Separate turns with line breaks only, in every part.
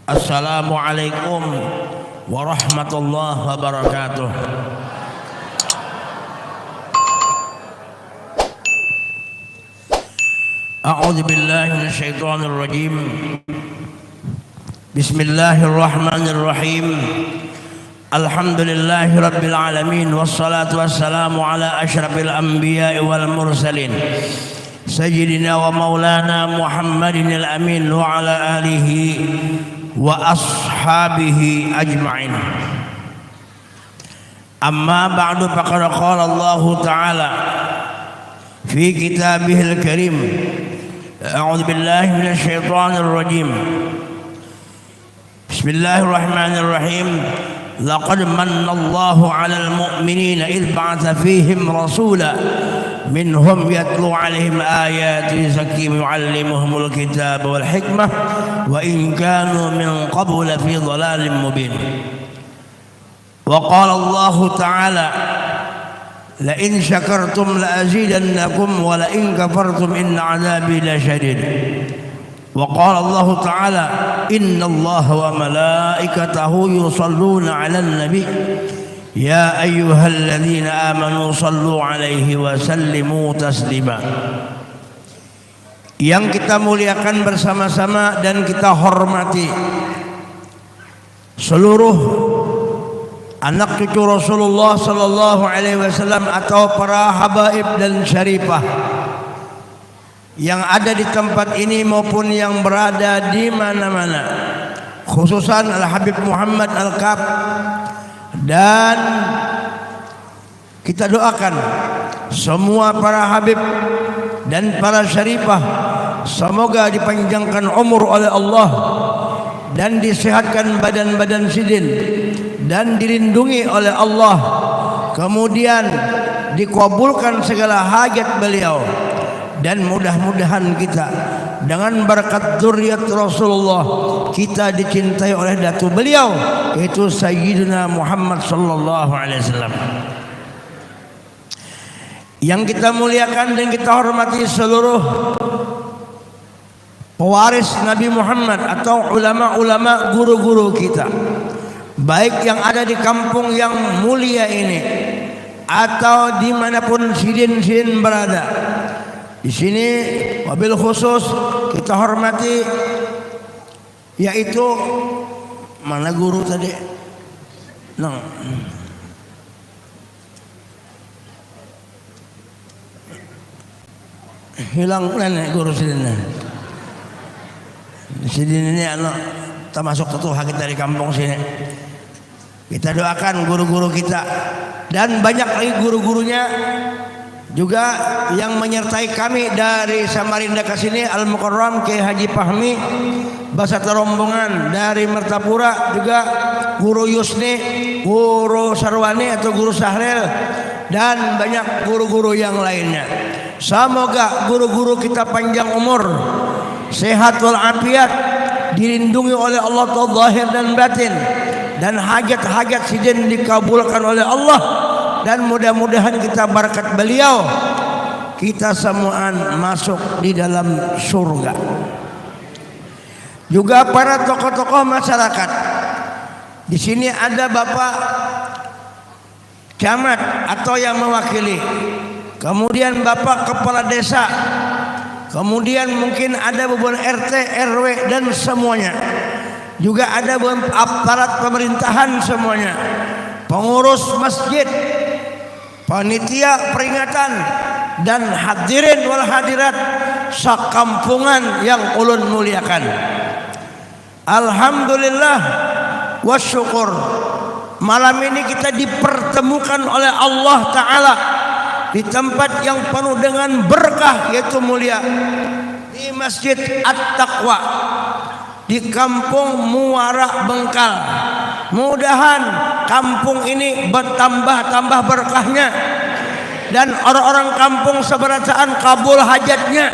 Assalamualaikum warahmatullahi wabarakatuh. A'udzu billahi minasyaitonir rajim. Bismillahirrahmanirrahim. Alhamdulillahi rabbil alamin wassalatu wassalamu ala asyrafil anbiya'i wal mursalin sayyidina wa maulana Muhammadin al-amin wa ala alihi wa ashabihi ajma'in. Amma ba'du, faqad qala Allah ta'ala fi kitabihil karim. A'udzu billahi minasy syaithanir rajim. Bismillahirrahmanirrahim. Laqad manna Allahu 'alal mu'minina idh ba'atha fihim rasula minhum yatlu 'alaihim ayati zakim yu'allimuhumul kitaba wal hikmah wa in kanu min qablu fi dhalalin mubin. Wa qala Allah ta'ala la in syakartum la azidannakum wa la in kafartum inna 'adzabi lasyadid. Wa qala Allah ta'ala inna Allah wa malaikatahu yusalluna 'alan nabi ya ayyuhalladzina amanu sallu 'alaihi wa sallimu taslima. Yang kita muliakan bersama-sama dan kita hormati seluruh anak cucu Rasulullah sallallahu alaihi wasallam atau para habaib dan syarifah yang ada di tempat ini maupun yang berada di mana-mana, khususan Al-Habib Muhammad Al-Kab, dan kita doakan semua para habib dan para syarifah semoga dipanjangkan umur oleh Allah dan disehatkan badan-badan sidin dan dilindungi oleh Allah, kemudian dikabulkan segala hajat beliau, dan mudah-mudahan kita dengan berkat zuriat Rasulullah kita dicintai oleh datu beliau yaitu Sayyidina Muhammad sallallahu alaihi wasallam. Yang kita muliakan dan kita hormati seluruh pewaris Nabi Muhammad atau ulama-ulama guru-guru kita, baik yang ada di kampung yang mulia ini atau dimanapun sidin-sidin berada. Di sini wabil khusus kita hormati yaitu mana guru tadi? Hilang nenek guru sidin. Sidin ini termasuk ketua kita di kampung sini. Kita doakan guru-guru kita dan banyak lagi guru-gurunya juga yang menyertai kami dari Samarinda ke sini, Al-Mukarram Kiai Haji Fahmi beserta rombongan dari Mertapura, juga Guru Yusni, Guru Sarwani atau Guru Sahril, dan banyak guru-guru yang lainnya. Semoga guru-guru kita panjang umur, sehat walafiat, dilindungi oleh Allah zahir dan batin, dan hajat-hajat sidin dikabulkan oleh Allah, dan mudah-mudahan kita berkat beliau kita semuaan masuk di dalam surga. Juga para tokoh-tokoh masyarakat. Di sini ada Bapak Camat atau yang mewakili, kemudian Bapak Kepala Desa, kemudian mungkin ada beberapa RT, RW dan semuanya. Juga ada aparat pemerintahan semuanya, pengurus masjid, panitia peringatan, dan hadirin wal hadirat sakampungan yang ulun muliakan. Alhamdulillah wa syukur, malam ini kita dipertemukan oleh Allah Ta'ala di tempat yang penuh dengan berkah yaitu mulia, di Masjid At-Taqwa di Kampung Muara Bengkal. Mudahan kampung ini bertambah-tambah berkahnya dan orang-orang kampung seberataan kabul hajatnya,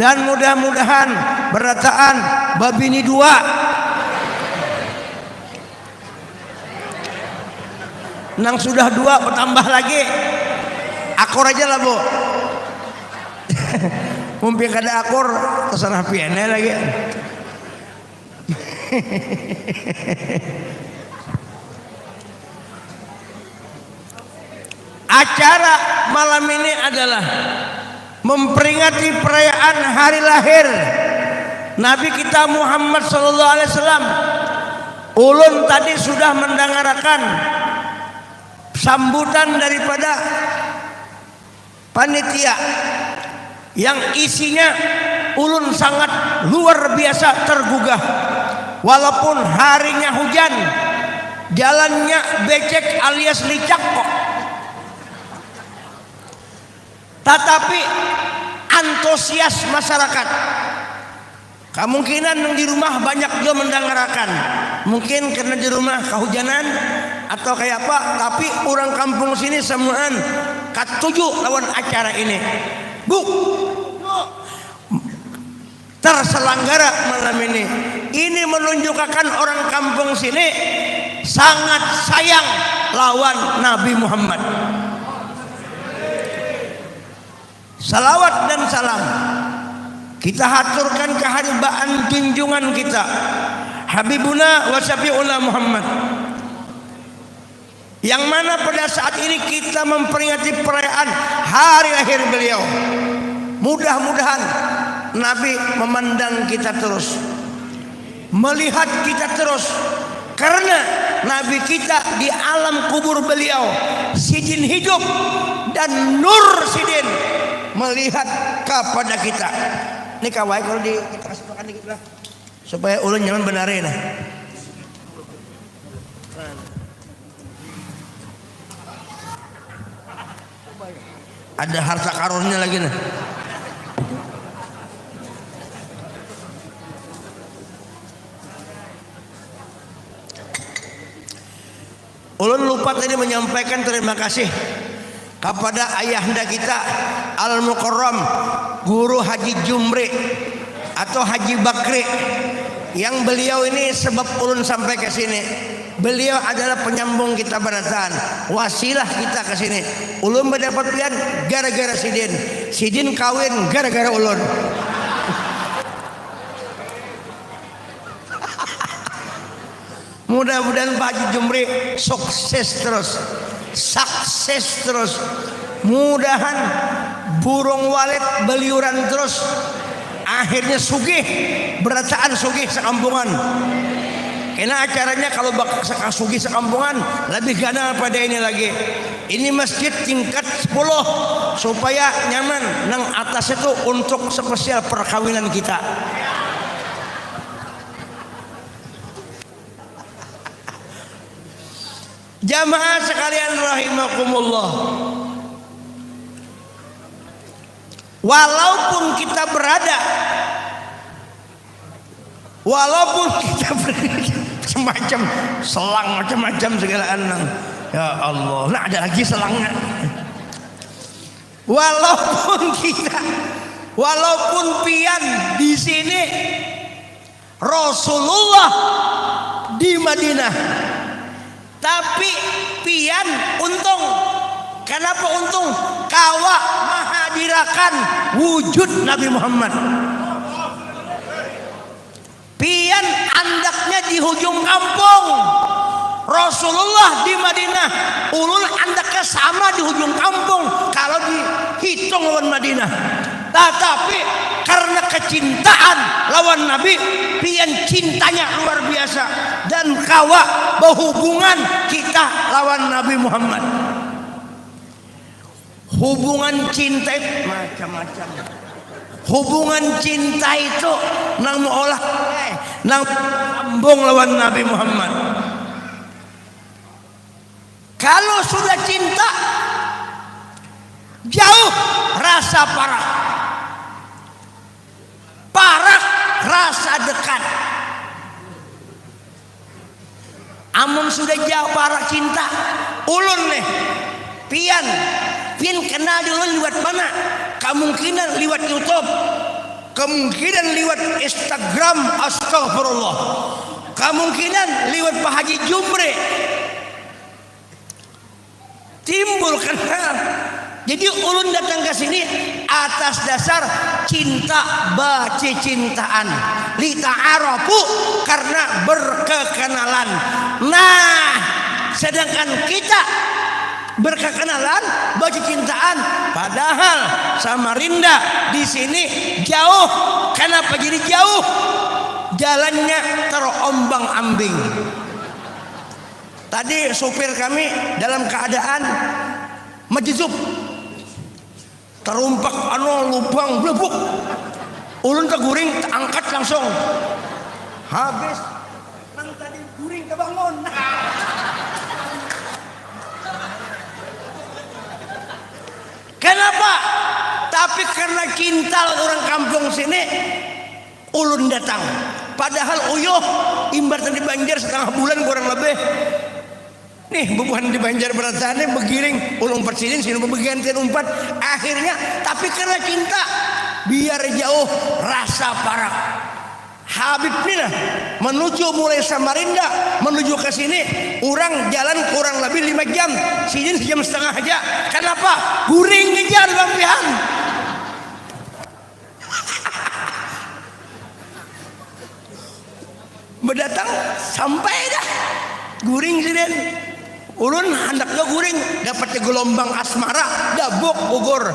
dan mudah-mudahan berataan babini dua. Nang sudah dua bertambah lagi, akor aja lah bu. Mungkin kada akor terserah piene lagi. Acara malam ini adalah memperingati perayaan hari lahir Nabi kita Muhammad sallallahu alaihi wasallam. Ulun tadi sudah mendengarkan sambutan daripada panitia yang isinya ulun sangat luar biasa tergugah. Walaupun harinya hujan, jalannya becek alias licak kok, tetapi antusias masyarakat. Kemungkinan yang di rumah banyak juga mendengarkan. Mungkin karena di rumah kehujanan atau kayak apa, tapi orang kampung sini semuaan katuju lawan acara ini. Bu, terselenggara malam ini. Ini menunjukkan orang kampung sini sangat sayang lawan Nabi Muhammad. Salawat dan salam kita haturkan kehadiran junjungan kita Habibuna wa Syafi'una Muhammad, yang mana pada saat ini kita memperingati perayaan hari lahir beliau. Mudah-mudahan Nabi memandang kita terus, melihat kita terus, karena Nabi kita di alam kubur beliau sidin hidup dan nur sidin melihat kepada kita. Ini kawai kalau kita kasih makan dikit lah, supaya ulun jangan benarin. Ada harta karunnya lagi nih. Ulun lupa tadi menyampaikan terima kasih kepada ayahanda kita Al-Mukarram Guru Haji Jumri atau Haji Bakri, yang beliau ini sebab ulun sampai ke sini. Beliau adalah penyambung kita berataan, wasilah kita ke sini. Ulun mendapat pilihan gara-gara sidin. Sidin kawin gara-gara ulun. Mudah-mudahan Pak Haji Jumri sukses terus, sukses terus. Mudahan burung walet beliuran terus, akhirnya sugih, berataan sugih sekampungan. Karena acaranya kalau bakal sugih sekampungan lebih ganal pada ini lagi. Ini masjid tingkat 10 supaya nyaman. Nang atas itu untuk spesial perkawinan kita. Jamaah sekalian rahimakumullah, walaupun kita berada semacam selang macam-macam segala anang, ya Allah, nah ada lagi selangnya. Walaupun pian di sini Rasulullah di Madinah, tapi pian untung. Kenapa untung? Kawa menghadirakan wujud Nabi Muhammad. Pian andaknya di hujung kampung, Rasulullah di Madinah. Ulun andaknya sama di hujung kampung kalau dihitung lawan Madinah. Tetapi karena kecintaan lawan Nabi, pian cintanya luar biasa, dan kawa berhubungan kita lawan Nabi Muhammad. Hubungan cinta macam-macam. Hubungan cinta itu nang olah nang sambung lawan Nabi Muhammad. Kalau sudah cinta jauh rasa parah rasa dekat. Amun sudah jauh parah cinta, ulun nih pian kenal dulu lewat mana? Kemungkinan lewat YouTube, kemungkinan lewat Instagram, astagfirullah, kemungkinan lewat Pak Haji Jumri timbul kenal. Jadi ulun datang ke sini atas dasar cinta, cintaan li ta'arafu, karena berkekenalan. Nah, sedangkan kita berkekenalan, bercintaan, padahal Samarinda di sini jauh. Kenapa jadi jauh? Jalannya terombang-ambing. Tadi supir kami dalam keadaan majzub, terumpak lubang blebuk, ulun ke guring, angkat langsung, habis nang tadi guring kebangun. Kenapa? Tapi karena cinta orang kampung sini, ulun datang. Padahal uyuh imbatan di Banjar setengah bulan kurang lebih. Nih bukan di Banjar beratane begiring ulung persilin sini begiantian umpat. Akhirnya tapi karena cinta biar jauh rasa parak. Habib nih lah menuju mulai Samarinda menuju ke sini orang jalan kurang lebih 5 jam. Sini sejam setengah aja. Kenapa? Guring ngejar Bang Pian. Berdatang sampai dah guring sini. Ulun hendak guring dapatnya gelombang asmara dabuk gugur.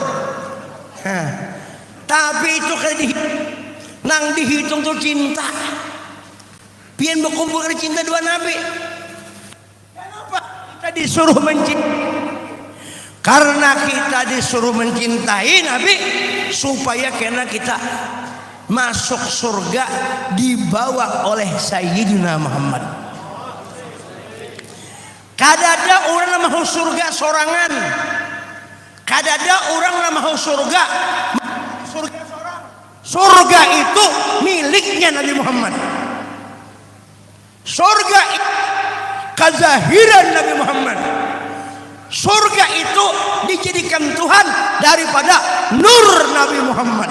Tapi itu kayak nang dihitung tuh cinta. Pian berkumpul ke cinta dua nabi. Kenapa kita disuruh mencintai? Karena kita disuruh mencintai nabi supaya kena kita masuk surga dibawa oleh Sayyidina Muhammad. Kadada orang mau surga sorangan, kadada orang mau surga sorang. Surga itu miliknya Nabi Muhammad. Surga itu kezahiran Nabi Muhammad. Surga itu dijadikan Tuhan daripada nur Nabi Muhammad.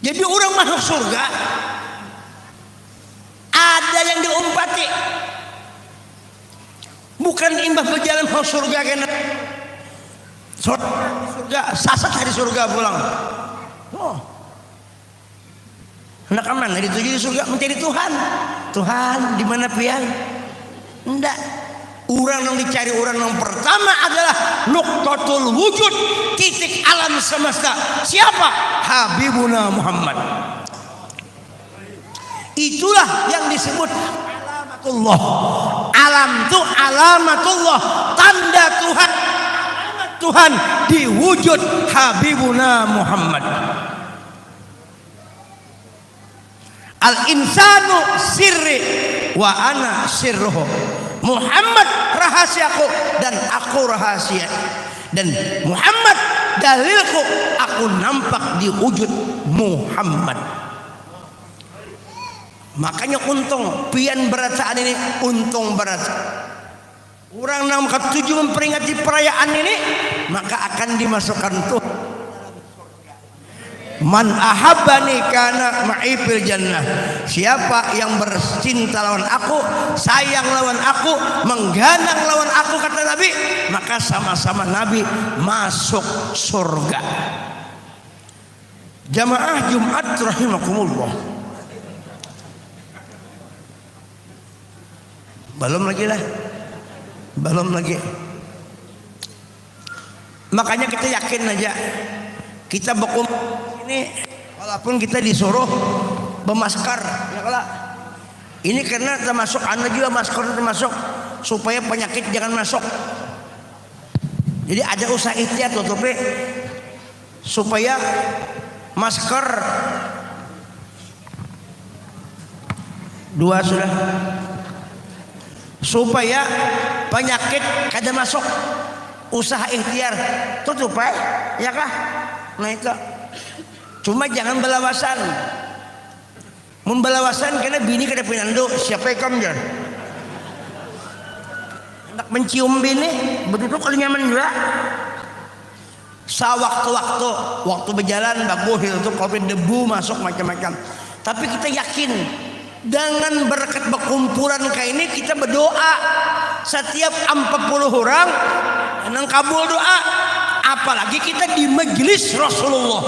Jadi orang masuk surga ada yang diumpati, bukan imbah berjalan masuk surga kena surga sasat hari surga pulang. Oh, hendak mana dituju di surga mencari Tuhan. Tuhan di mana pian? Enggak. Orang yang dicari orang yang pertama adalah nuqtatul wujud, titik alam semesta. Siapa? Habibuna Muhammad. Itulah yang disebut alamatullah. Alam itu alamatullah, tanda Tuhan. Alamat Tuhan di wujud Habibuna Muhammad. Al-insanu sirri wa ana sirruhu. Muhammad rahasiaku dan aku rahasia. Dan Muhammad dalilku, aku nampak di wujud Muhammad. Makanya untung pian berataan ini, untung berat. Orang yang ketujuh memperingati perayaan ini, maka akan dimasukkan Tuhan. Man ahabbani kana ma'i fil jannah. Siapa yang bercinta lawan aku, sayang lawan aku, mengganang lawan aku, kata Nabi, maka sama-sama Nabi masuk surga. Jamaah Jumat rahimakumullah. Belum lagi lah. Belum lagi. Makanya kita yakin aja. Kita berkumpul ini walaupun kita disuruh bermasker, ya kalau ini karena termasuk anda juga masker termasuk supaya penyakit jangan masuk. Jadi ada usaha ikhtiar tutupi supaya masker dua sudah, supaya penyakit kada masuk. Usaha ikhtiar tutup ya kah? Nah itu cuma jangan belawasan. Mun belawasan kena bini kada pinando siapa yang kamu jangan hendak mencium bini betul kalau nyaman juga. Sewaktu-waktu waktu berjalan bagus itu covid debu masuk macam-macam. Tapi kita yakin dengan berkat berkumpulan kayak ini kita berdoa setiap 40 orang nang kabul doa. Apalagi kita di majelis Rasulullah.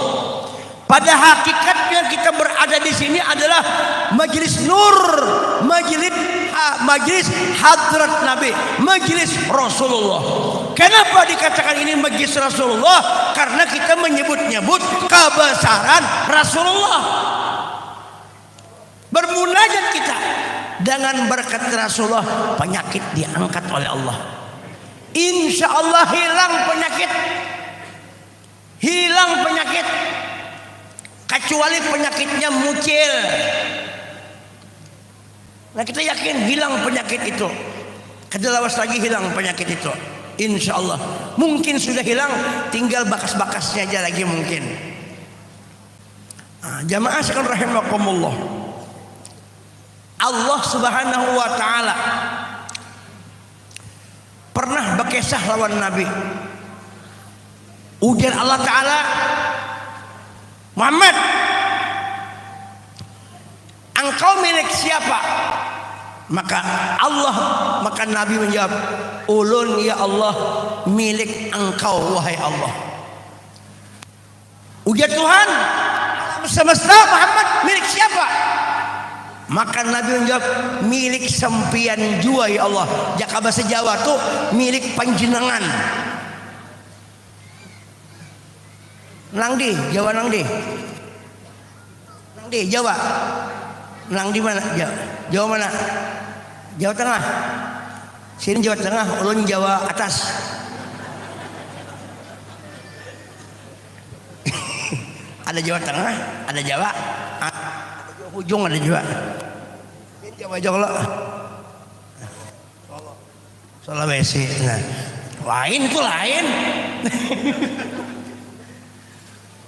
Pada hakikatnya kita berada sini adalah majelis nur, majelis hadrat Nabi, majelis Rasulullah. Kenapa dikatakan ini majelis Rasulullah? Karena kita menyebut-nyebut kebesaran Rasulullah. Bermunajat kita dengan berkat Rasulullah, penyakit diangkat oleh Allah. Insya Allah hilang penyakit. Hilang penyakit. Kecuali penyakitnya mucil. Nah kita yakin hilang penyakit itu. Kedalawas lagi hilang penyakit itu. Insya Allah. Mungkin sudah hilang, tinggal bakas-bakasnya aja lagi mungkin. Jamaah sekalian rahimakumullah. Allah Subhanahu wa taala pernah berkisah lawan Nabi. Ujar Allah taala, Muhammad, engkau milik siapa? Maka Nabi menjawab, ulun ya Allah milik engkau wahai Allah. Ujar Tuhan, alam semesta, Muhammad milik siapa? Maka Nabi menjawab, milik sempian jua ya Allah. Jaka bahasa Jawa tuh milik panjenengan. Nang di Jawa, nang di Jawa, nang di mana? Jawa mana? Jawa Tengah. Sini Jawa Tengah, ulun Jawa atas. Ada Jawa Tengah, ada Jawa, ada Jawa ujung, ada Jawa. Ini Jawa Jolo, Sulawesi. Nah, lain itu lain.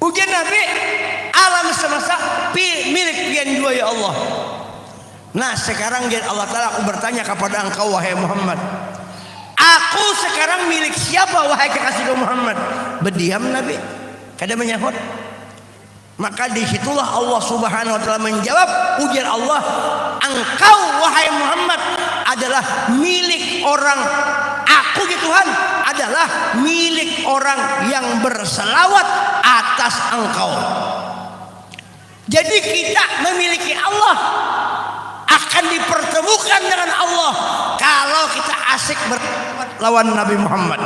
Ujian Nabi, alam semesta milik pian dua ya Allah. Nah sekarang Allah Ta'ala, aku bertanya kepada engkau wahai Muhammad, aku sekarang milik siapa wahai kekasihku Muhammad? Berdiam Nabi, kada menyahut. Maka disitulah Allah Subhanahu wa taala menjawab, ujian Allah, engkau wahai Muhammad adalah milik orang, aku gitu Tuhan adalah milik orang yang berselawat atas engkau. Jadi kita memiliki Allah, akan dipertemukan dengan Allah kalau kita asik berselawat lawan Nabi Muhammad.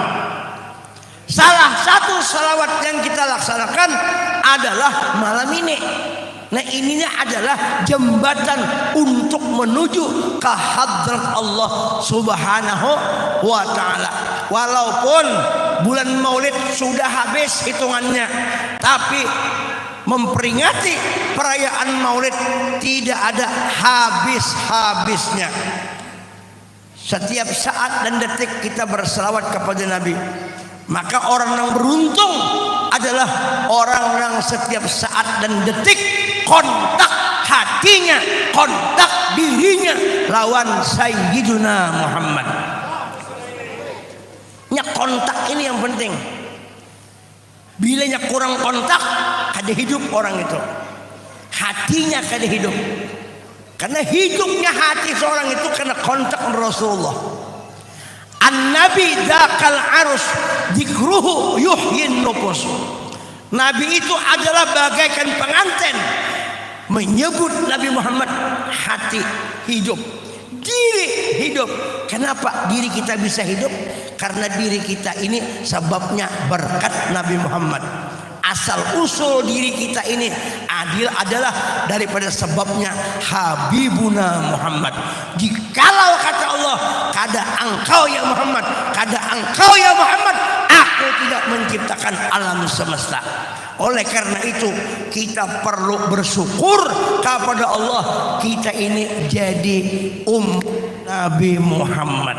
Salah satu salawat yang kita laksanakan adalah malam ini. Nah ininya adalah jembatan untuk menuju ke hadrat Allah Subhanahu wa ta'ala. Walaupun bulan Maulid sudah habis hitungannya, tapi memperingati perayaan Maulid tidak ada habis-habisnya. Setiap saat dan detik kita berselawat kepada Nabi. Maka orang yang beruntung adalah orang yang setiap saat dan detik kontak hatinya, kontak dirinya lawan Sayyiduna Muhammad. Nya kontak ini yang penting. Bilanya kurang kontak, kada hidup orang itu. Hatinya kada hidup. Karena hidupnya hati seorang itu karena kontak Rasulullah. An-Nabi dzakal arus dzikruhu yuhyin nufus. Nabi itu adalah bagaikan pengantin, menyebut Nabi Muhammad hati hidup, diri hidup. Kenapa diri kita bisa hidup? Karena diri kita ini sebabnya berkat Nabi Muhammad. Asal usul diri kita ini adil adalah daripada sebabnya Habibuna Muhammad. Jikalau kata Allah, kada engkau ya Muhammad, kada engkau ya Muhammad, aku tidak menciptakan alam semesta. Oleh karena itu kita perlu bersyukur kepada Allah, kita ini jadi Nabi Muhammad.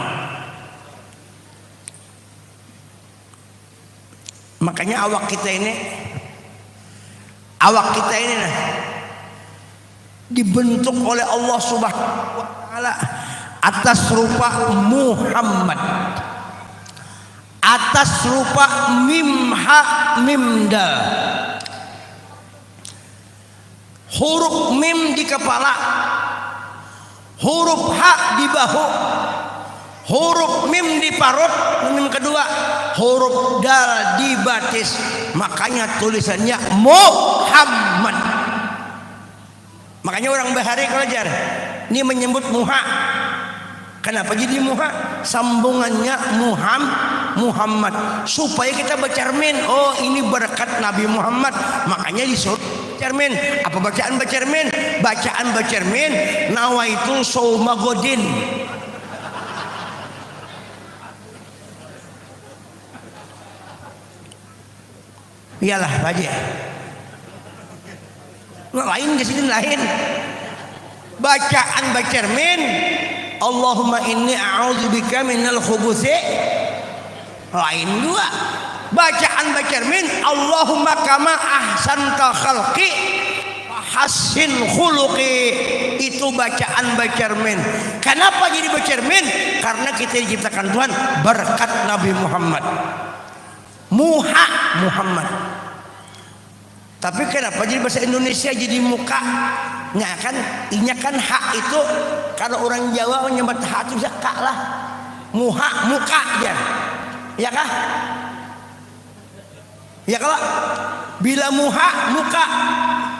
Makanya awak kita ini nah, dibentuk oleh Allah Subhanahu wa taala atas rupa Muhammad, atas rupa mimha mimda. Huruf mim di kepala, huruf ha di bahu, huruf mim di parut, mim kedua, huruf dal di batis. Makanya tulisannya Muhammad. Makanya orang Bahari belajar ini menyebut muha. Kenapa jadi muha? Sambungannya Muhammad supaya kita bercermin. Oh, ini berkat Nabi Muhammad, makanya disuruh cermin. Apa bacaan bercermin? Bacaan bercermin nawaitu saumagodin. Iyalah Pak Haji. Lain di sini lain. Bacaan bercermin Allahumma inni a'udzubika minal khubuthi. Lain dua. Bacaan bercermin Allahumma kama ahsanta khalqi hassin khuluqi. Itu bacaan bercermin. Kenapa jadi bercermin? Karena kita diciptakan Tuhan berkat Nabi Muhammad. Muha Muhammad. Tapi kenapa jadi bahasa Indonesia jadi muka? Nya kan, inya kan hak itu kalau orang Jawa menyebut hak itu zakak lah. Muha muka aja. Ya kah? Ya kalau bila muha muka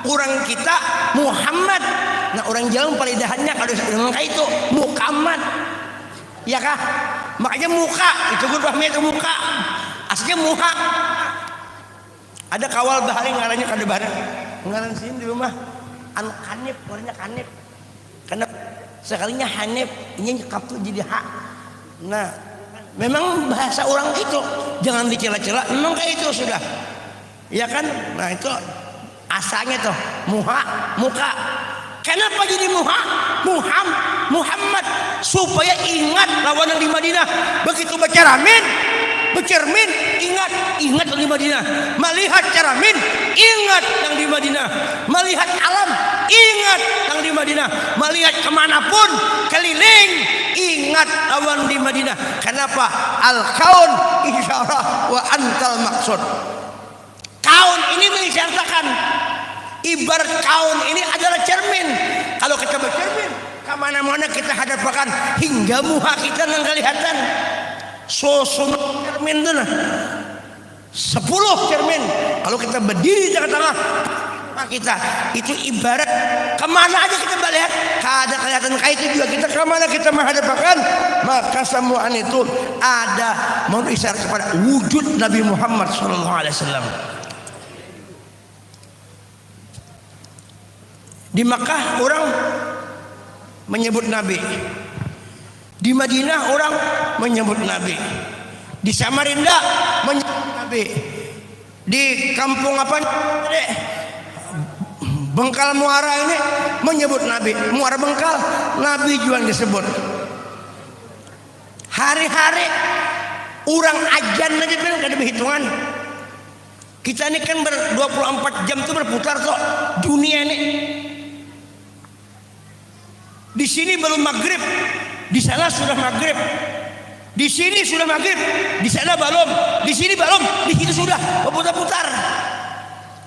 orang kita Muhammad. Nah orang Jawa palidahannya kalau ngomong itu Muhammad. Ya kah? Makanya muka itu gurahnya itu muka. Aslinya muha. Ada kawal bahari ngarannya kada bahari. Ngaran sini di rumah an kanip, warnanya kanip. Karena sekalinya hanif, ini nyekap tuh jadi hak. Nah, memang bahasa orang itu jangan dicela-cela, memang kayak itu sudah. Ya kan? Nah, itu asalnya tuh muha, muka. Kenapa jadi muha? Muhammad supaya ingat lawan yang di Madinah. Begitu bercermin, ingat yang di Madinah. Melihat cermin, ingat yang di Madinah. Melihat alam, ingat yang di Madinah. Melihat kemanapun keliling, ingat lawan di Madinah. Kenapa? Al-kaun isyarah wa antal maksud. Kaun ini mengisyaratkan. Ibarat kaun ini adalah cermin. Kalau kita bercermin, kemana-mana kita hadapkan hingga muha kita nang kelihatan. Sosum cermin itu nah 10 cermin. Kalau kita berdiri di tengah-tengah kita itu ibarat kemana aja kita melihat ada kelihatan kayak itu juga kita kemana kita menghadapkan, maka semuaan itu ada mengisyarat kepada wujud Nabi Muhammad SAW. Di Makkah orang menyebut Nabi, di Madinah orang menyebut Nabi, di Samarinda menyebut Nabi, di kampung apa deh Bengkal Muara ini menyebut Nabi. Muara Bengkal Nabi juga disebut. Hari-hari orang ajan aja kan ada perhitungan. Kita ini kan 24 jam tuh berputar tuh dunia ini. Di sini belum maghrib, di sana sudah maghrib. Di sini sudah maghrib, di sana belum, di sini belum, di situ sudah berputar-putar.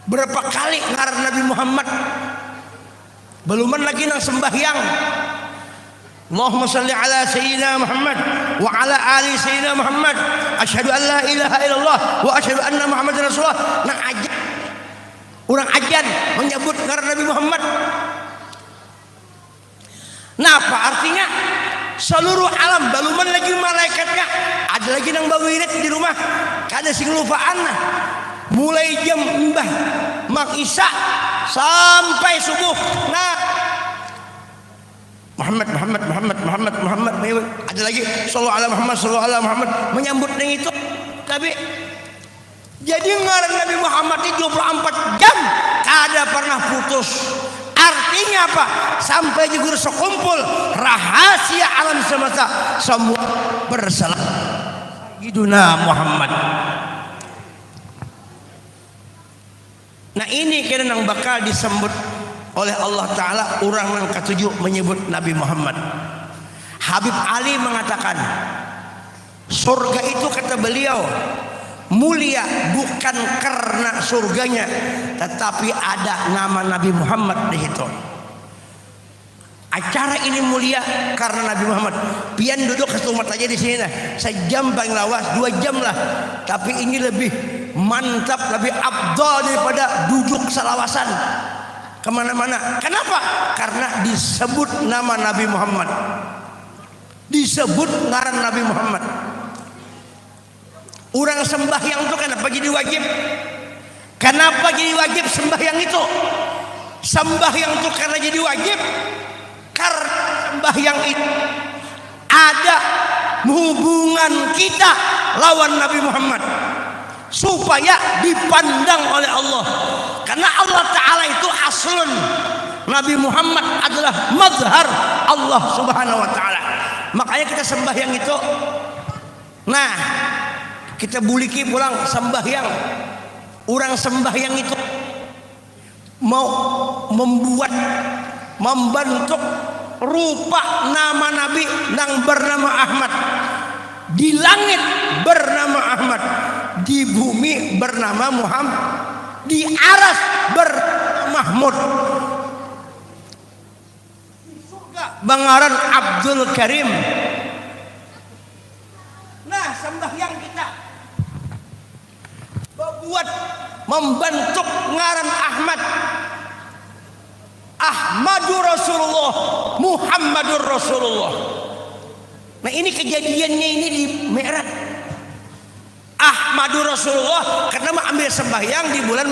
Berapa kali ngaran Nabi Muhammad? Beluman lagi nang sembahyang. Allahumma salli ala sayyidina Muhammad wa ala ali sayyidina Muhammad. Asyhadu an la ilaha illallah wa asyhadu anna Muhammadar Rasulullah. Nang ajan, orang ajan menyebut ngaran Nabi Muhammad. Nah, apa artinya? Seluruh alam baluman lagi malaikatnya ada lagi nang bawirit di rumah kada sing lupaan mulai jam mbah mak isya sampai subuh. Nah, Muhammad ada lagi sallallahu alaihi Muhammad menyambut dengan itu. Tapi jadi ngaran Nabi Muhammad itu 24 jam kada pernah putus. Artinya apa? Sampai juga sekumpul rahasia alam semesta semua bersalah Sayyiduna Muhammad. Nah ini kira yang bakal disebut oleh Allah Ta'ala orang yang ketujuh menyebut Nabi Muhammad. Habib Ali mengatakan surga itu kata beliau mulia bukan karena surganya, tetapi ada nama Nabi Muhammad di situ. Acara ini mulia karena Nabi Muhammad. Pian duduk ketumat aja di sini lah, sejam paling lawas, 2 jam lah. Tapi ini lebih mantap, lebih afdal daripada duduk selawasan. kemana-mana. Kenapa? Karena disebut nama Nabi Muhammad, disebut ngaran Nabi Muhammad. Orang sembahyang itu kenapa jadi wajib? Kenapa jadi wajib sembahyang itu? Sembahyang itu karena jadi wajib karena sembahyang itu ada hubungan kita lawan Nabi Muhammad supaya dipandang oleh Allah. Karena Allah Ta'ala itu aslun, Nabi Muhammad adalah mazhar Allah Subhanahu wa Ta'ala. Makanya kita sembahyang itu, nah kita buliki pulang sembahyang. Orang sembahyang itu mau membentuk rupa nama Nabi yang bernama Ahmad. Di langit bernama Ahmad, di bumi bernama Muhammad, di aras bernama Mahmud, di surga bangaran Abdul Karim. Nah, sembahyang kita membentuk ngaran Ahmad, Ahmadur Rasulullah, Muhammadur Rasulullah. Nah, ini kejadiannya ini di Mi'raj. Ahmadur Rasulullah karena ambil sembahyang di bulan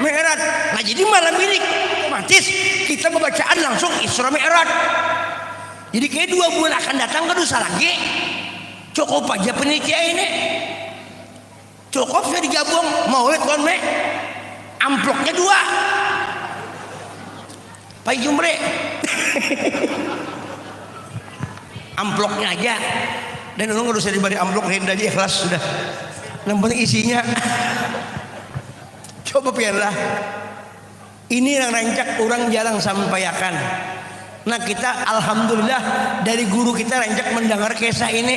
Mi'raj. Nah, jadi malam ini otomatis kita membacaan langsung Isra Mi'raj. Jadi kayak 2 bulan akan datang kan usah lagi. Cukup aja penelitian ini. Cukup sudah digabung Maulid kon amploknya 2. Pak Jumre. Amploknya aja, dan lu nggak usah diberi amplok, hendak aja ikhlas sudah. Yang penting isinya. Coba pilihlah. Ini yang rancak orang jarang sampaikan. Nah, kita alhamdulillah dari guru kita rancak mendengar kisah ini,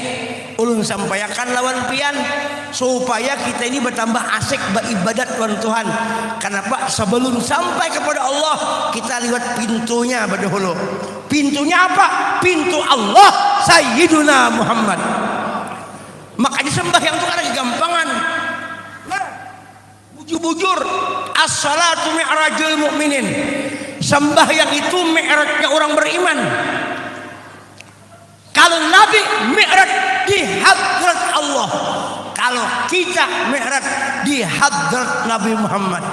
ulun sampaikan lawan pian supaya kita ini bertambah asik beribadat lawan Tuhan. Kenapa? Sebelum sampai kepada Allah kita lihat pintunya berdahulu. Pintunya apa? Pintu Allah Sayyiduna Muhammad. Makanya sembahyang itu ada kegampangan. Nah, bujur-bujur as-salatu mi'rajul mu'minin. Sembahyang itu mi'rajnya orang beriman. Kalau Nabi mi'raj di hadrat Allah, kalau kita mi'raj di hadrat Nabi Muhammad.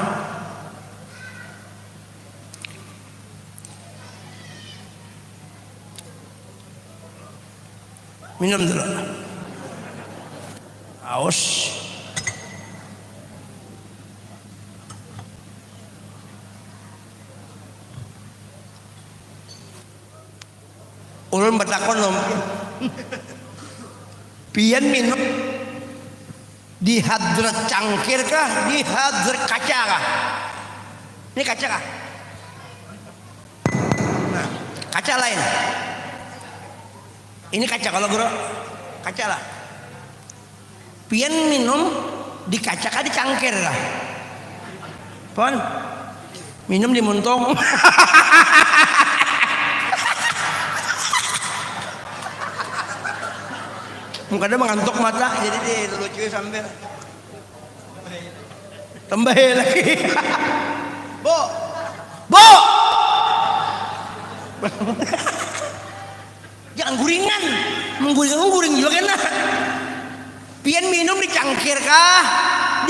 Minum dulu. Aus. Ulun bertakon nom. Pian minum di hadrat cangkir kah? Di hadrat kaca kah? Ini kaca kah? Nah, kaca lain. Ini kaca kalau guru kaca lah. Pian minum di kaca kah di cangkir kah? Pon minum di muntung. Kadang mengantuk mata jadi dia lucu sambil tambah lagi. Bo jangan guringan, mengguring juga kena. Pian minum di cangkir kah,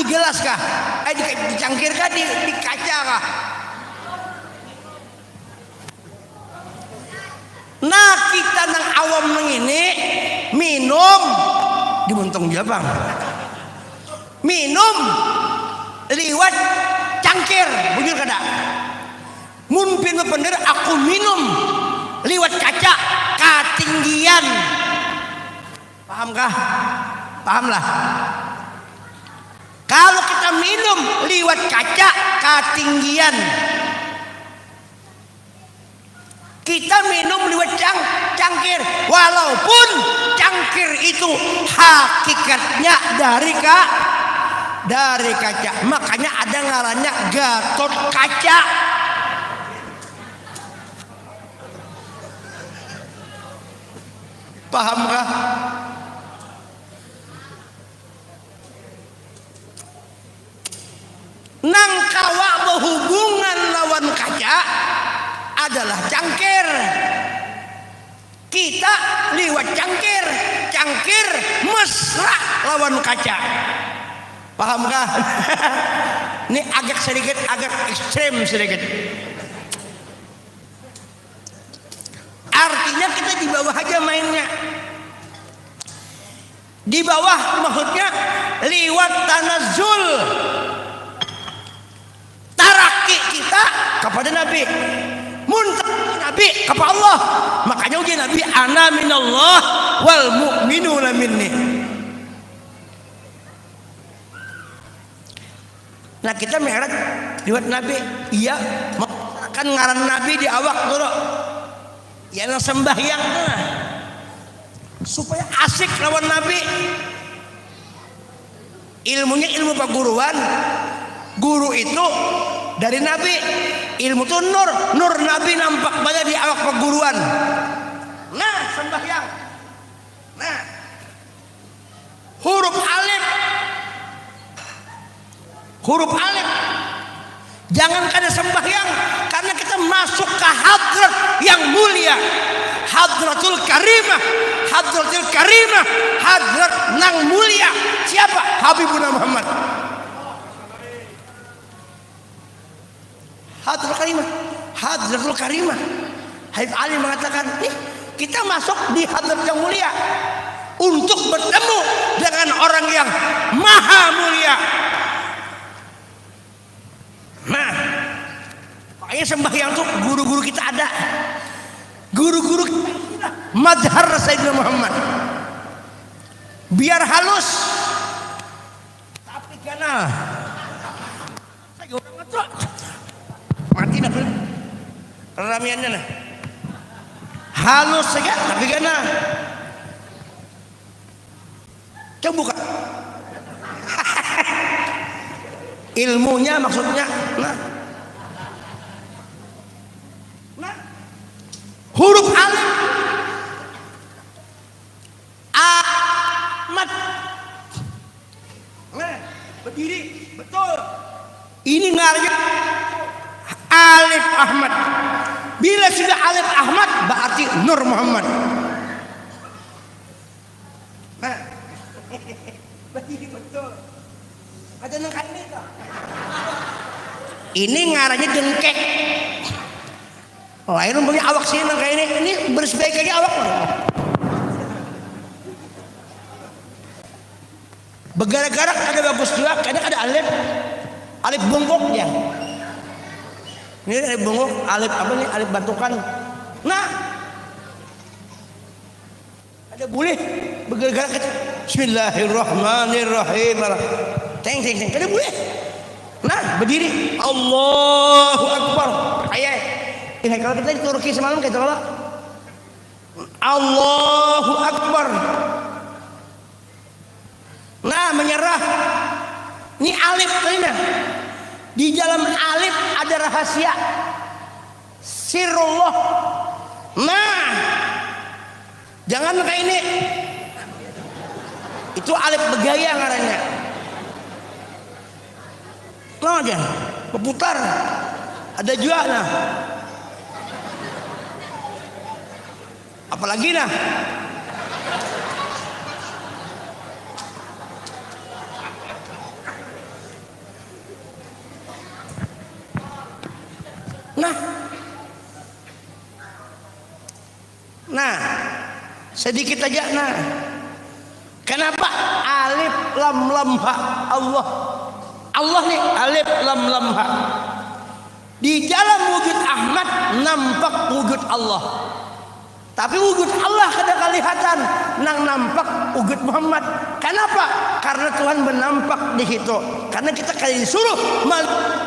di gelas kah, di cangkir kah, di kaca kah? Nah, kita nang awam nang ini minum di muntung Jabang, minum liwat cangkir, bujur kada. Mumpin bener aku minum liwat kaca katinggian. Pahamkah? Pahamlah. Kalau kita minum liwat kaca katinggian, kita minum liwat cangkir, walaupun cangkir itu hakikatnya dari kaca, makanya ada ngarannya Gatot Kaca. Pahamkah? Nang kawa berhubungan lawan kaca, adalah cangkir. Kita liwat cangkir. Cangkir mesra lawan kaca. Paham kah? Ini agak ekstrem sedikit. Artinya kita di bawah aja mainnya. Di bawah maksudnya liwat tanazul. Taraki kita kepada Nabi. Muntah Nabi kepada Allah. Makanya ujian Nabi, ana minallah wal mu'minuna minni. Nah kita mi'raj liwat Nabi. Iya, kan ngaran Nabi di awak dulu. Ya nang sembahyang nah. Supaya asik lawan Nabi. Ilmunya ilmu perguruan. Guru itu dari Nabi. Ilmu itu nur Nabi nampak banyak di awak perguruan. Nah sembahyang. Nah huruf alif. Jangan kada sembahyang, karena kita masuk ke hadrat yang mulia. Hadratul karimah. Hadrat nang mulia. Siapa? Habibuna Muhammad. Hadratul karimah. Habib Ali mengatakan, nih kita masuk di hadrat yang mulia untuk bertemu dengan orang yang maha mulia. Nah, makanya sembahyang tuh guru-guru kita ada. Guru-guru kita madhar Sayyidina Muhammad. Biar halus. Tapi karena saya orang itu mati dah ramiannya nah. Halus saja tapi karena coba buka. Ilmunya maksudnya nah huruf alif Ahmad. Nah berdiri betul ini ngaranya alif Ahmad. Bila sudah alif Ahmad berarti Nur Muhammad. Nah berdiri betul. Ada nang kain itu. Ini ngaranya dengkek. Lain punya awak sini nang kain ini bersebaik aja awak. Bergarak-garak ada bagus juga, kadang ada alif bungkuk ya. Ini alif bungkuk, alif apa nih? Alif batukan. Nah, ada boleh bergerak kecil. Bismillahirrahmanirrahim. Teng. Ada boleh. Nah, berdiri. Allahu Akbar. Ayat. Ini kalau kita di Turki semalam kayak apa? Allahu Akbar. Nah, menyerah. Ini alif ini. Di dalam alif ada rahasia. Sirullah. Nah, jangan kayak ini. Itu alif bergaya ngarannya. Nah aja, berputar. Ada juga nah. Apalagi nah. Nah, sedikit aja nah. Kenapa alif lam lam ha Allah nih alif lam lam ha. Di dalam wujud Ahmad nampak wujud Allah. Tapi wujud Allah kada kelihatan, nang nampak wujud Muhammad. Kenapa? Karena Tuhan menampak di situ. Karena kita kali disuruh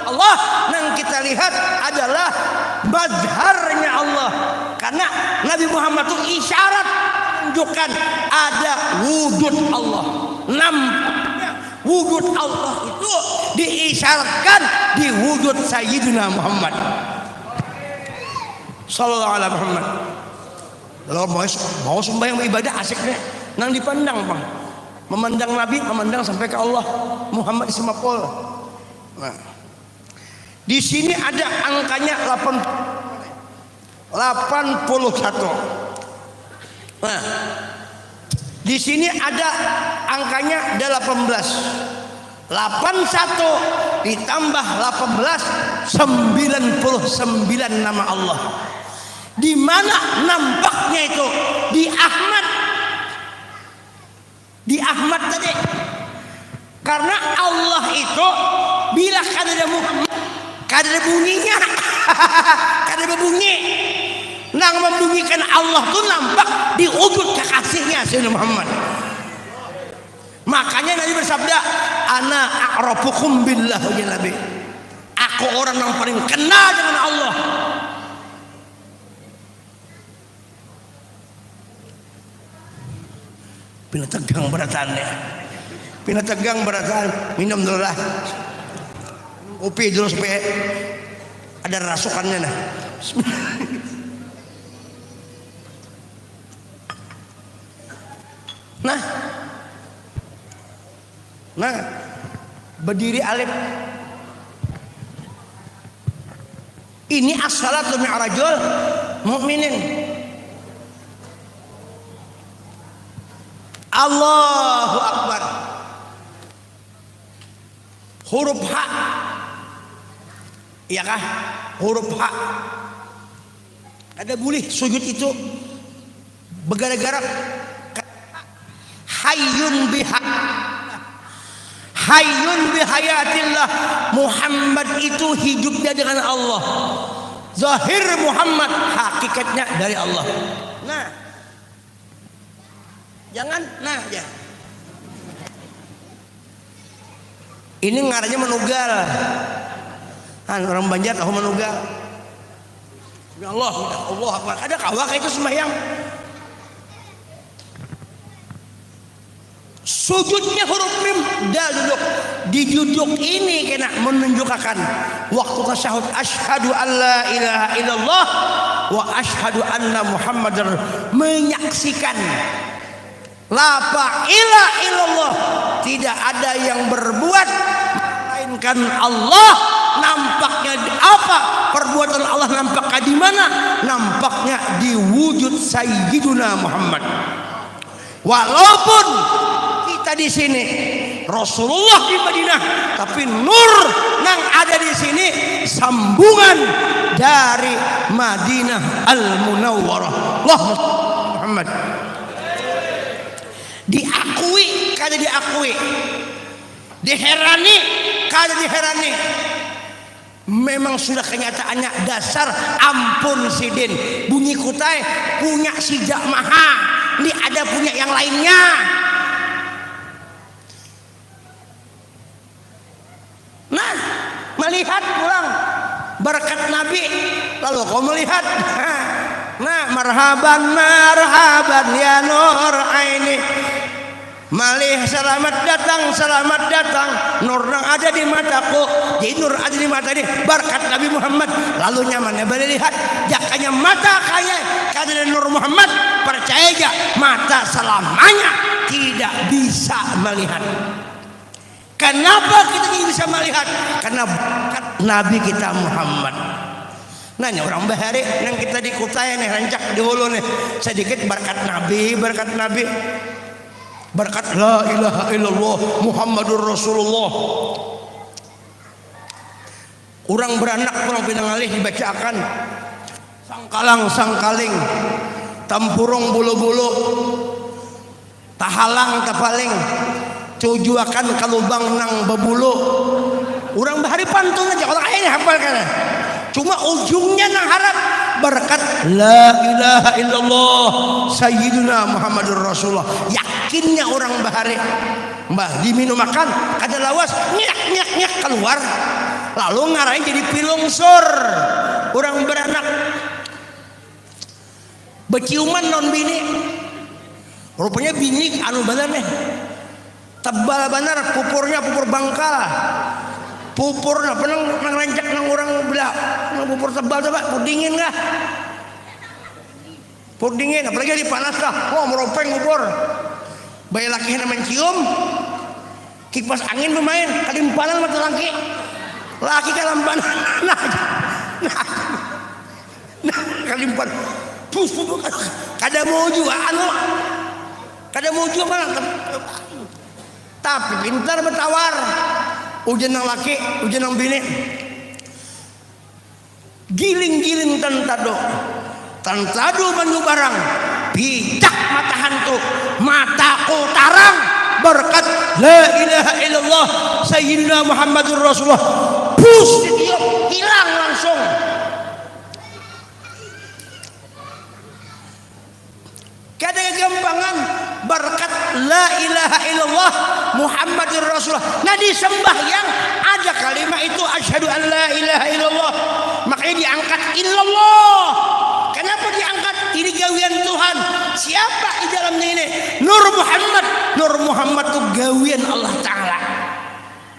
Allah, nang kita lihat adalah mazharnya Allah. Karena Nabi Muhammad itu isyarat menunjukkan ada wujud Allah. Nampaknya wujud Allah itu diisyaratkan di wujud Sayyidina Muhammad sallallahu alaihi Muhammad. Kalau mau sembahyang ibadah asiknya nang dipandang bang, memandang Nabi, memandang sampai ke Allah Muhammad Ismapol. Nah, di sini ada angkanya 8. 81. Nah, di sini ada angkanya 18. 81 ditambah 18, 99 nama Allah. Di mana nampaknya itu? Di Ahmad. Di Ahmad tadi. Karena Allah itu bila kada Muhammad, kada ada bunyinya. Kada berbunyi. Nang membunyikan Allah tuh nampak di wujud kekasihnya Sayyidina Muhammad. Makanya Nabi bersabda, ana a'rafukum billah ya Nabi. Aku orang yang paling kenal dengan Allah. Pina tegang beratannya. Pina tegang beratan. Minum dulu lah. Kopi dulu supaya ada rasukannya nah. Nah, berdiri alif. Ini as-salatu mi'rajul mukminin. Allahu Akbar. Huruf H. Iya kah? Huruf H. Ada boleh sujud itu bergara-gara hayyun biha. Hayyun bihayatillah. Muhammad itu hidupnya dengan Allah. Zahir Muhammad hakikatnya dari Allah. Nah, jangan nah ya. Ini ngaranya menugal. Orang Banjar tahu menugal. Ya Allah, Allah Akbar. Ada kawak itu sembahyang. Sujudnya huruf mim dal duduk. Di duduk ini kena menunjukkan waktu tasyahud asyhadu alla ilaha illallah wa asyhadu anna muhammadar, menyaksikan la ilaha illallah, tidak ada yang berbuat melainkan Allah. Nampaknya di apa? Perbuatan Allah nampaknya di mana? Nampaknya di wujud Sayyiduna Muhammad. Walaupun kita di sini Rasulullah di Madinah, tapi nur yang ada di sini sambungan dari Madinah Al-Munawwarah. Allahumma Muhammad. Diakui kada diakui, diherani kada diherani. Memang sudah kenyataannya dasar ampun sidin. Bunyi kutai punya sijak maha, ini ada punya yang lainnya. Nah, melihat pulang berkat Nabi, lalu kau melihat. Nah, marhaban marhaban ya nur aini. Malih selamat datang nur yang ada di mataku. Jadi nur ada di mata ini berkat Nabi Muhammad. Lalu nyamannya boleh lihat jakanya mata kaya kada nur Muhammad, percaya aja mata selamanya tidak bisa melihat. Kenapa kita tidak bisa melihat? Karena berkat Nabi kita Muhammad. Nanya orang bahari yang kita di Kutai nih rancak di hulu nih sedikit berkat Nabi berkat la ilaha illallah Muhammadur Rasulullah. Orang beranak kurang pinangalih dibacakan sangkalang sangkaling, tampurung bulu-bulu, tahalang tapaling, tujuakan kalubang nang bebulu. Orang bahari pantun aja orang ini hafal kan. Cuma ujungnya nang harap berkat la ilaha illallah Sayyiduna Muhammadur Rasulullah. Yakinnya orang bahari mbah diminum makan kada lawas nyak keluar, lalu ngarahin jadi pilungsur. Orang beranak beciuman non bini, rupanya bini anu bener nih tebal bener, pupurnya pupur bangkal, pupur nah penang nang nang orang belah nang pupur tebal coba pudingin kah? Pudingin apalagi di panas kah? Wah meropeng pupur. Bayi laki yang mencium, kipas angin bermain, kalimpanan mata laki, laki kalampan, nah, kalimpan. Pus kada mau juga anu. Kada mau juga malah. Tapi pintar bertawar. Ujian nang laki, ujian nang bini. Giling-giling tantado. Tantado banyu barang. Bijak mata hantu, mataku tarang berkat la ilaha illallah sayyidina Muhammadur Rasulullah. Pus ditiup, hilang langsung. Kada gampangan berkat la ilaha illallah Muhammadur Rasulullah. Nah di sembahyang ada kalimat itu asyhadu an la ilaha illallah. Makanya diangkat illallah. Kenapa diangkat? Ini gawian Tuhan. Siapa di dalamnya ini? Nur Muhammad. Nur Muhammad itu gawian Allah Ta'ala.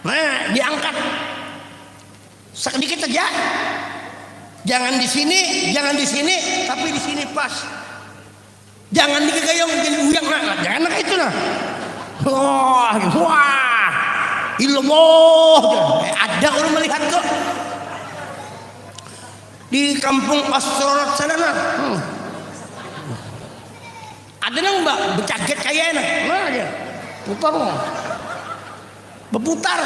Nah diangkat sedikit aja. Jangan di sini, jangan di sini, tapi di sini pas. Jangan digayung jadi uyang, nah, jangan kayak itu nah. Wah, ilmu. Ada orang melihat tuh di kampung astronot sana nah. Ada nang mbak bercaget kayaknya, nah aja putar, berputar.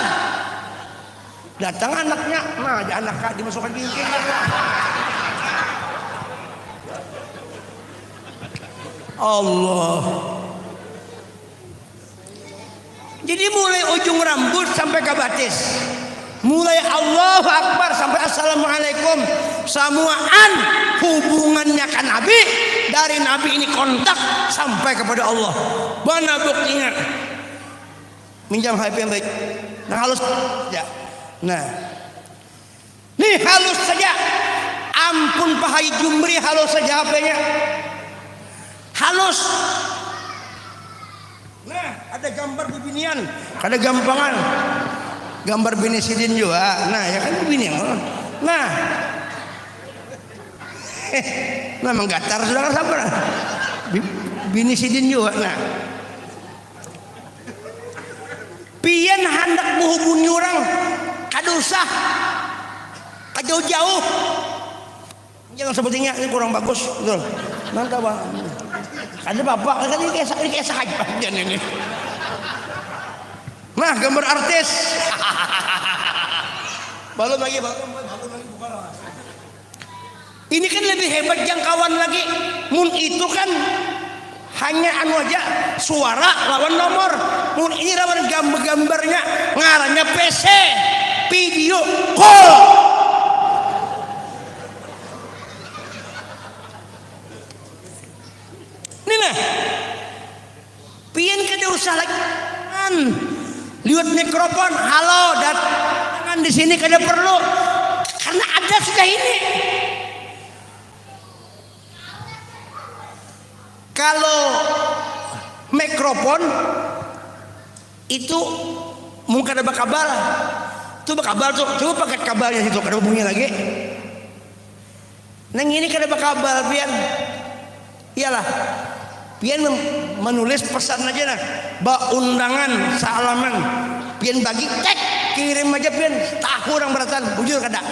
Datang anaknya, nah ada anak dimasukkan bingkai. Allah. Jadi mulai ujung rambut sampai ke batis, mulai Allahu Akbar sampai Assalamualaikum, semuaan hubungannya kan Nabi, dari Nabi ini kontak sampai kepada Allah. Mana buktinya? Minjam HP yang baik. Nah halus ya. Nah, nih halus saja. Ampun Pak Haji Jumri, halus saja HP-nya. Halus. Nah, ada gambar bibinian, ada gampangan. Gambar bini sidin juga. Nah, ya kan bini. Nah. Nah, menggatar sudah kan sabar. Bini sidin juga. Nah. Pian hendak menghubungi orang kada usah. Jauh-jauh. Jangan sepertinya ini kurang bagus, betul. Mantap, Bang. Ada bapak kan ini kayak sahaja ini. Nah, gambar artis. Balon lagi bukan. Ini kan lebih hebat jangkauan lagi. Mun itu kan hanya anu aja suara lawan nomor. Mun ini lawan gambarnya ngarannya PC, video call. Nah, pian kada usah lagi liwat mikrofon, halo datang di sini kada perlu, karena ada sudah ini. Kalau mikrofon itu mungkin ada kabel, tuh kabel tuh, coba pakai kabelnya situ, kada hubungnya lagi. Neng ini kada kabel pian, iyalah. Pian menulis pesan aja nah, undangan salaman, pian bagi tek kirim aja pian, tahu orang beratan, bujur kada.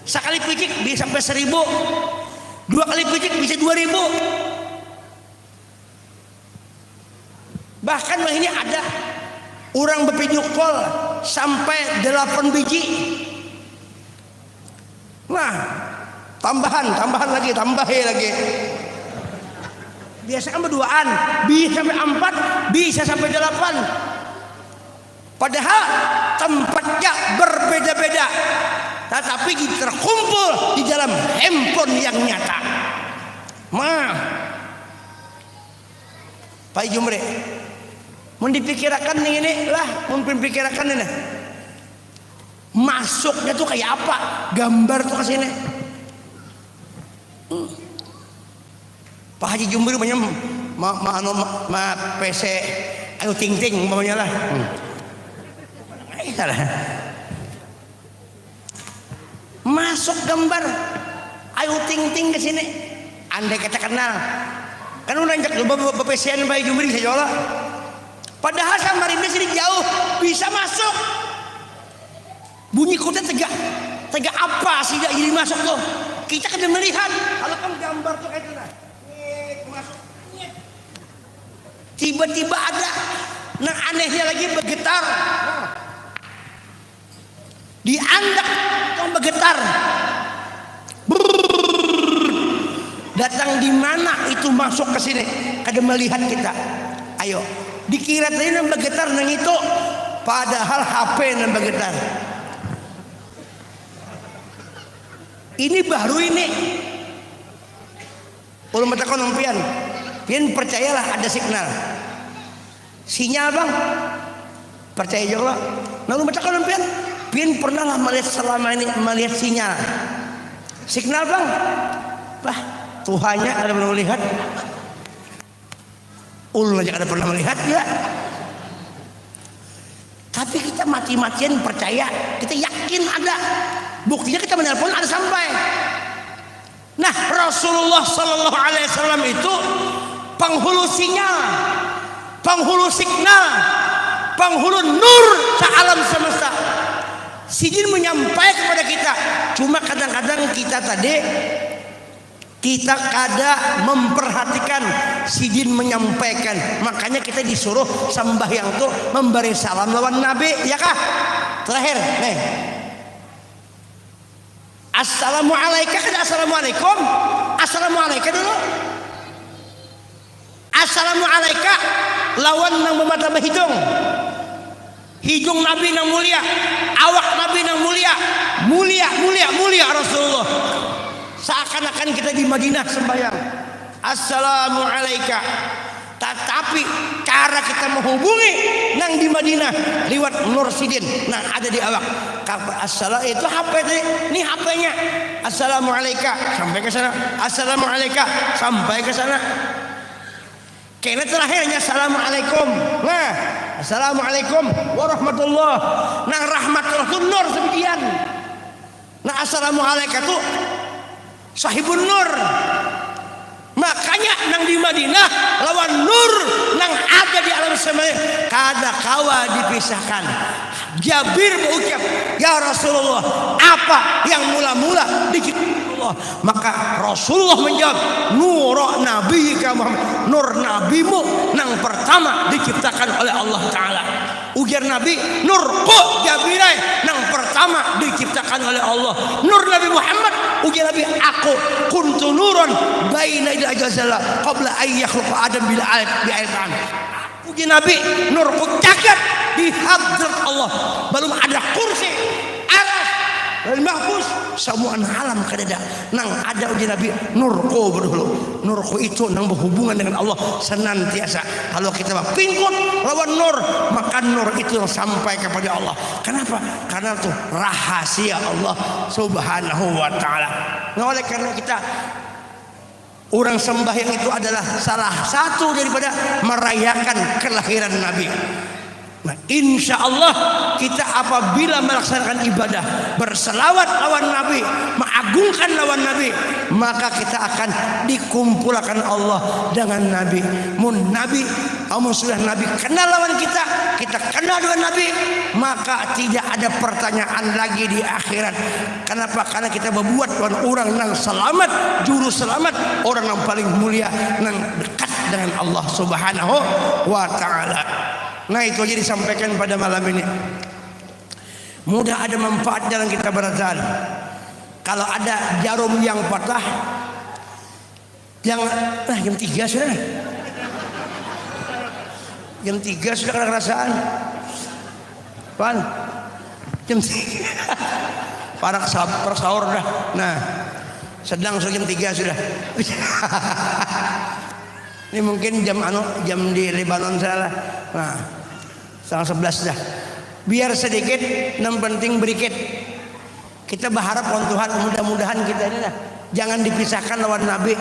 Sekali picik bisa sampai 1.000, 2 kali picik bisa 2.000. Bahkan ini ada orang bervideo call sampai 8 biji. Nah, tambahan lagi. Biasa kan berduaan, bisa sampai 4, bisa sampai 8. Padahal tempatnya berbeda-beda, tetapi terkumpul di dalam handphone yang nyata. Pak Jumre, mun dipikirkan ini lah, mun dipikirkan ini masuknya tuh kayak apa, gambar tuh ke sini. Pak Haji Jumri punya PC ayo ting-ting umpamanya lah. Salah. Masuk gambar ayo ting-ting ke sini. Andai kata kenal. Kan udah njak coba PC-an Pak Haji Jumri saya jola. Padahal Samarinda sini jauh bisa masuk. Bunyi kota tegak apa sih jadi masuk tuh? Kita kada melihat. Kalau kan gambar tuh kayak itu nah. Masuk. Tiba-tiba ada yang anehnya lagi bergetar. Diandak yang bergetar. Datang di mana itu masuk ke sini? Kada melihat kita. Ayo, dikira tadi yang bergetar nang itu, padahal HP yang bergetar. Ini baru ini. Ulama takon pian percayalah ada signal. Sinyal bang, percaya juga. Nah ulama takon pian pernah lah melihat selama ini melihat sinyal. Signal bang, bah Tuhannya ada pernah melihat. Ulun aja ada pernah melihat ya. Tapi kita mati-matian percaya, kita yakin ada. Buktinya kita menelpon ada sampai. Nah Rasulullah Sallallahu Alaihi Wasallam itu penghulu sinyal, penghulu signal, penghulu nur sealam semesta. Sidin menyampaikan kepada kita. Cuma kadang-kadang kita kada memperhatikan sidin menyampaikan. Makanya kita disuruh sembahyang tuh memberi salam lawan Nabi, ya kah? Terakhir, nih. Assalamualaikum, kada assalamualaikum. Assalamualaikum dulu. Assalamualaikum lawan nang memata hidung. Hidung Nabi nang mulia, awak Nabi nang mulia, mulia Rasulullah. Seakan-akan kita di Madinah sembahyang. Assalamualaikum. Tetapi cara kita menghubungi nang di Madinah lewat Nur Sidin nang ada di awak. Assalamualaikum itu HP tadi. Ini HP-nya. Assalamualaikum sampai ke sana. Assalamualaikum sampai ke sana. Kena terakhirnya Assalamualaikum. Nah, Assalamualaikum warahmatullah. Nang rahmatullah itu nur sebagian. Nah, Assalamualaikum itu sahibun nur. Makanya nang di Madinah lawan nur nang ada di alam semesta kada kawa dipisahkan. Jabir berucap, ya Rasulullah, apa yang mula-mula diciptakan Allah? Maka Rasulullah menjawab, nur Nabi Muhammad, nur nabimu nang pertama diciptakan oleh Allah Ta'ala. Ujar Nabi, nur ko Jabirai nang pertama diciptakan oleh Allah. Nur Nabi Muhammad, ujar Nabi, aku kuntu nurun baina ila jazala qabla ayyakhluqa Adam bila ayatan. Uji Nabi, nurku cakat di hadrat Allah. Belum ada kursi, aras, dan mahfuz, semua alam kadada. Nang ada uji Nabi, nurku berdulu. Nurku itu nang berhubungan dengan Allah senantiasa. Kalau kita pingkut lawan nur, maka nur itu yang sampai kepada Allah. Kenapa? Karena itu rahasia Allah Subhanahu wa Ta'ala. Nah, oleh karena kita orang sembahyang itu adalah salah satu daripada merayakan kelahiran Nabi. Nah, insya Allah kita apabila melaksanakan ibadah berselawat lawan Nabi, mengagungkan lawan Nabi, maka kita akan dikumpulkan Allah dengan Nabi. Mun Nabi, amun sudah Nabi kenal lawan kita, kita kenal dengan Nabi, maka tidak ada pertanyaan lagi di akhirat. Kenapa? Karena kita membuat orang yang selamat, juru selamat, orang yang paling mulia, yang dekat dengan Allah Subhanahu wa Ta'ala. Nah, itu aja disampaikan pada malam ini. Mudah ada manfaat dalam kita berazan. Kalau ada jarum yang patah, jam 3 sudah. Jam 3 sudah kena kerasaan. Pan, jam 3. Parak sahur dah. Nah, sedang jam 3 sudah. Ini mungkin jam di Lebanon salah. Nah, setengah 11 dah. Biar sedikit, yang penting berikit. Kita berharap Tuhan mudah-mudahan kita ini dah jangan dipisahkan lawan Nabi.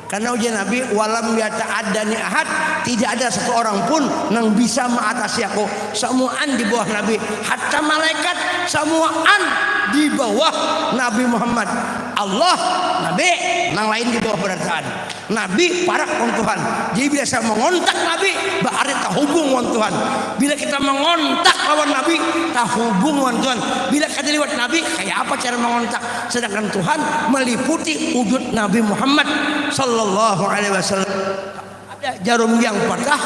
Karena ujian Nabi, walam yata'addani ahad, tidak ada satu orang pun yang bisa mengatasi aku. Semuaan di bawah Nabi, hatta malaikat semuaan di bawah Nabi Muhammad. Allah, Nabi, nang lain di bawah berataan. Nabi para kon Tuhan. Jadi bila saya mengontak Nabi, berarti tak hubung dengan Tuhan. Bila kita mengontak lawan Nabi, tak hubung dengan Tuhan. Bila kita lewat Nabi, kayak apa cara mengontak? Sedangkan Tuhan meliputi wujud Nabi Muhammad sallallahu alaihi wasallam. Ada jarum yang patah,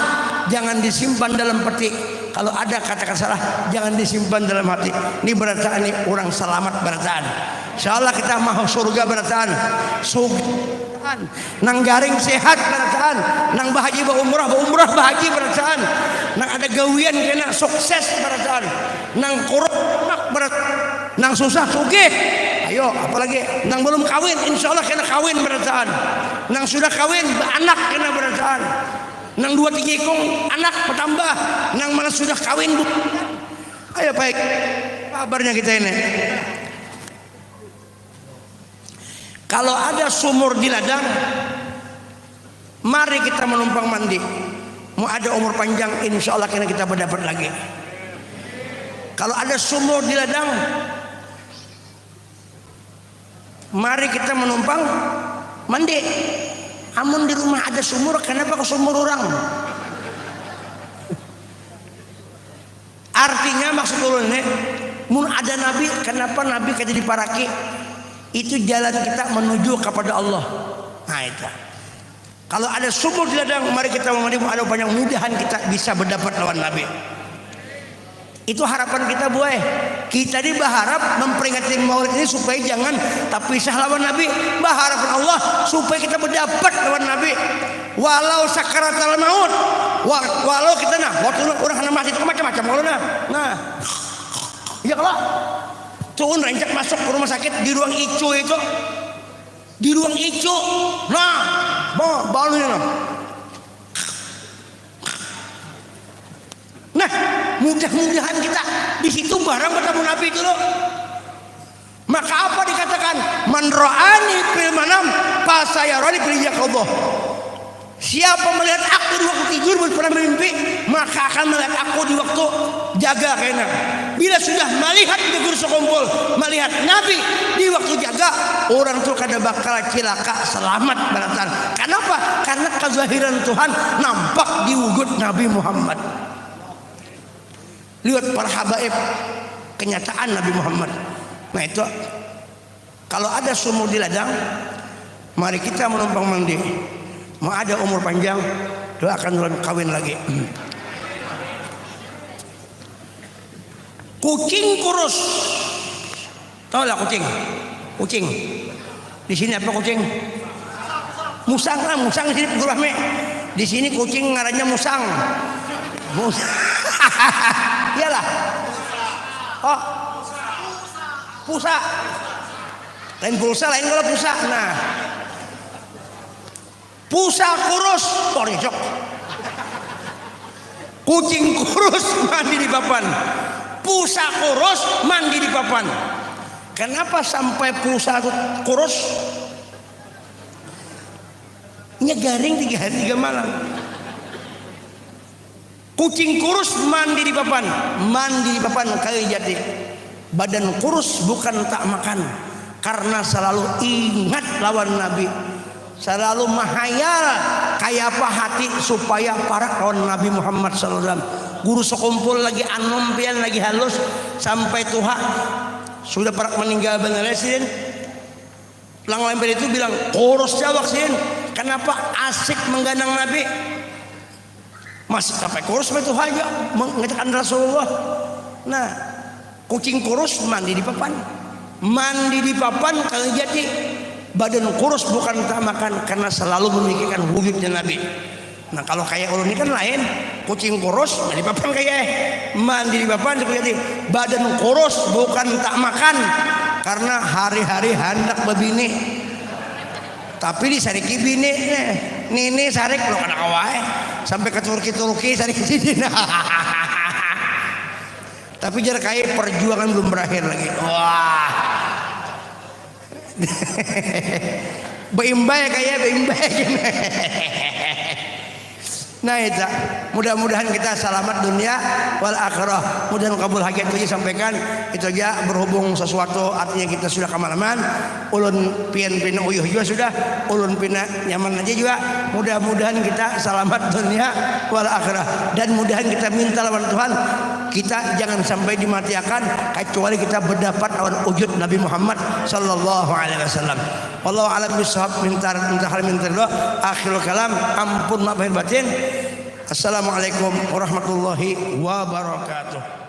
jangan disimpan dalam peti. Kalau ada kata-kata salah, jangan disimpan dalam hati. Ini berataan, ini orang selamat berataan. Insyaallah kita mau surga berataan. Surga nang garing sehat berataan, nang bahagia umrah bahagia berataan, nang ada gawian kena sukses berataan, nang kurang berataan, nang susah sugih. Ayo, apalagi nang belum kawin, insyaallah kena kawin berataan. Nang sudah kawin, anak kena berataan. Nang 2-3 ekong anak bertambah, nang mana sudah kawin. Ayo baik, kabarnya kita ini. Kalau ada sumur di ladang, mari kita menumpang mandi. Mau ada umur panjang, insya Allah kita berdapat lagi. Kalau ada sumur di ladang, mari kita menumpang mandi. Amun di rumah ada sumur, kenapa ke sumur orang? Artinya maksud ulun, mun ada nabi, kenapa nabi kata diparaki? Itu jalan kita menuju kepada Allah. Nah itu. Kalau ada sumur di ladang, mari kita mandi. Ada banyak mudahan kita bisa berdapat lawan Nabi. Itu harapan kita buai. Kita ini berharap memperingati Maulid ini supaya jangan tak pisah lawan Nabi. Berharapan Allah supaya kita berdapat lawan Nabi. Walau sakaratul maut, walau kita waktu orang kena mati itu macam-macam kalau nah, iya kalau turun rencak masuk ke rumah sakit di ruang icu itu, di ruang icu, balunya nah, mudah-mudahan kita di situ barang bertemu Nabi itu loh. Maka apa dikatakan? Man ra'ani fil manam fasayarani fil yaqadhah. Siapa melihat aku di waktu tidur pernah bermimpi, maka akan melihat aku di waktu jaga kena. Bila sudah melihat tidur sekumpul, melihat Nabi di waktu jaga, orang itu kada bakal cilaka selamat baratan. Kenapa? Karena kezahiran Tuhan nampak di wujud Nabi Muhammad. Lihat para habaib, kenyataan Nabi Muhammad. Nah itu, kalau ada sumur di ladang, mari kita menumpang mandi. Mau ada umur panjang, doakan Tuhan kawin lagi. Kucing kurus, tahu lah kucing? Kucing. Di sini apa kucing? Musang lah, musang di sini Guru Rahmi. Di sini kucing ngarannya musang. Iyalah. Oh, pulsa. Lain pulsa, lain kalau pulsa. Nah. Pusa kurus, porjok. Kucing kurus mandi di papan. Pusa kurus mandi di papan. Kenapa sampai pusa kurus? Nyegaring 3 hari 3 malam. Kucing kurus mandi di papan. Mandi di papan kali jati. Badan kurus bukan tak makan, karena selalu ingat lawan Nabi. Selalu mahayal kayak apa hati supaya para kawan Nabi Muhammad SAW. Guru sekumpul lagi anom pian lagi halus sampai Tuhan sudah para meninggal benar sin. Lang lempel itu bilang kurus jawab sin. Kenapa asik menggandang Nabi? Masih sampai kurus itu aja mengatakan Rasulullah. Nah, kucing kurus mandi di papan. Mandi di papan kalau jadi badan kurus bukan tak makan, karena selalu memikirkan wujudnya Nabi. Nah kalau kayak ulun ini kan lain, kucing kurus mandi di papan kayak mandi di papan seperti badan kurus bukan tak makan, karena hari-hari hendak berbini. Tapi di sariki bini nini sarik lo kada kawai sampai ke Turki sarik sini. Tapi jar kayak perjuangan belum berakhir lagi. Wah. Beimbay kayak beimbay. Nah itu mudah-mudahan kita selamat dunia wal akhirah. Mudah kabul hajat itu sampaikan itu aja berhubung sesuatu artinya kita sudah kemalaman. Ulun pian uyuh juga sudah, ulun pina nyaman aja juga. Mudah-mudahan kita selamat dunia wal akhirah dan mudahan kita minta lawan Tuhan kita jangan sampai dimatiakan kecuali kita berdapat lawan wujud Nabi Muhammad sallallahu alaihi wasallam. Wallahu a'lam bishawab. Minta hal minta doa. Akhirul kalam. Ampun maaf lahir batin. Assalamualaikum warahmatullahi wabarakatuh.